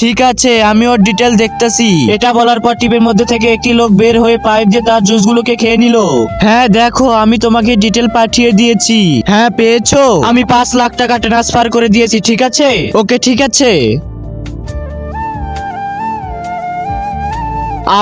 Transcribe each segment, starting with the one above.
ঠিক আছে, আমি ওর ডিটেল দেখতেছি। এটা বলার পর টিপের মধ্যে থেকে একটি লোক বের হয়ে পাইপ দিয়ে তার জুসগুলোকে খেয়ে নিল। হ্যাঁ দেখো, আমি তোমাকে ডিটেল পাঠিয়ে দিয়েছি। হ্যাঁ পেয়েছো? আমি 5 লাখ টাকা ট্রান্সফার করে দিয়েছি। ঠিক আছে, ওকে ঠিক আছে।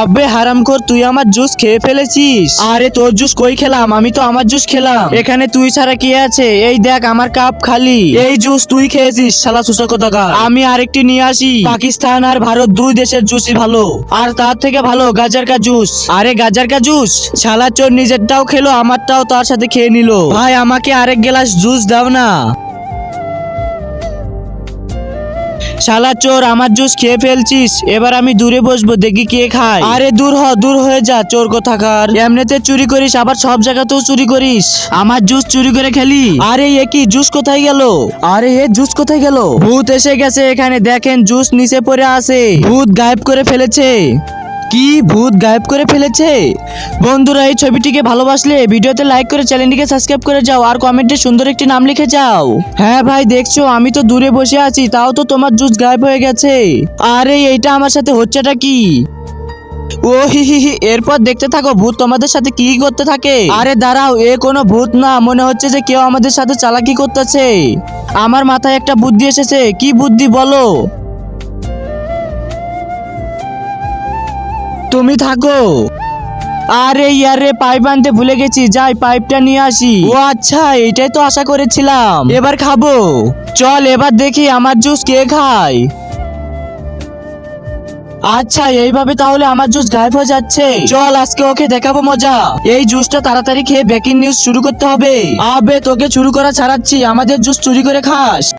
আবে হারামখোর, তুই আমার জুস খেয়ে ফেলেছিস। আরে তোর জুস কই খেলাম? আমি তো আমার জুস খেলাম। এখানে তুই ছাড়া কে আছে? এই দেখ আমার কাপ খালি। এই জুস তুই খেয়েছিস শালা সুসা কোথাকার। আমি আরেকটি নিয়ে আসি। পাকিস্তান আর ভারত দুই দেশের জুসই ভালো, আর তার থেকে ভালো গাজার কা জুস। আরে গাজার কা জুস? শালা চোর নিজেরটাও খেলো, আমারটাও তার সাথে খেয়ে নিল। ভাই আমাকে আরেক গ্লাস জুস দাও না। শালা চোর, আমার জুস খেয়ে ফেলছিস। এবার আমি দূরে বসবো, দেখি কে খায়। আরে দূর হয়ে যা চোর কোথাকার। এমনিতে চুরি করিস, আবার সব জায়গাতেও চুরি করিস। আমার জুস চুরি করে খেলি। আরে এ কি, জুস কোথায় গেল? আরে এ জুস কোথায় গেল? ভূত এসে গেছে এখানে, দেখেন জুস নিচে পড়ে আছে। ভূত গায়েব করে ফেলেছে। কি, ভূত গায়েব করে ফেলেছে? বন্ধুরা, এই ছবিটিকে ভালোবাসলে ভিডিওতে লাইক করে চ্যানেলটিকে সাবস্ক্রাইব করে যাও, আর কমেন্টে সুন্দর একটি নাম লিখে যাও। হ্যাঁ ভাই দেখছো, আমি তো দূরে বসে আছি, তাও তো তোমার জুস গায়েব হয়ে গেছে। আরে এইটা আমার সাথে হচ্ছেটা কি? ও হি হি হি, এরপর দেখতে থাকো ভূত তোমাদের সাথে কি করতে থাকে। আরে দাঁড়াও, এ কোনো ভূত না, মনে হচ্ছে যে কেউ আমাদের সাথে চালাকি করতেছে। আমার মাথায় একটা বুদ্ধি এসেছে। কি বুদ্ধি বলো? তুমি থাকো। আরে ইয়ারে, পাইপ আনতে ভুলে গেছি, যাই পাইপটা নিয়ে আসি। ও আচ্ছা, এটাই তো আশা করেছিলাম। এবার খাবো। চল এবার দেখি আমার জুস কে খায়। আচ্ছা, এইভাবে তাহলে আমার জুস গায়েব হয়ে যাচ্ছে। চল আজকে ওকে দেখাবো মজা। এই জুসটা তাড়াতাড়ি খেয়ে ব্রেকিং নিউজ শুরু করতে হবে। আবে তোকে শুরু করা ছাড়াচ্ছি, আমাদের জুস চুরি করে খাস।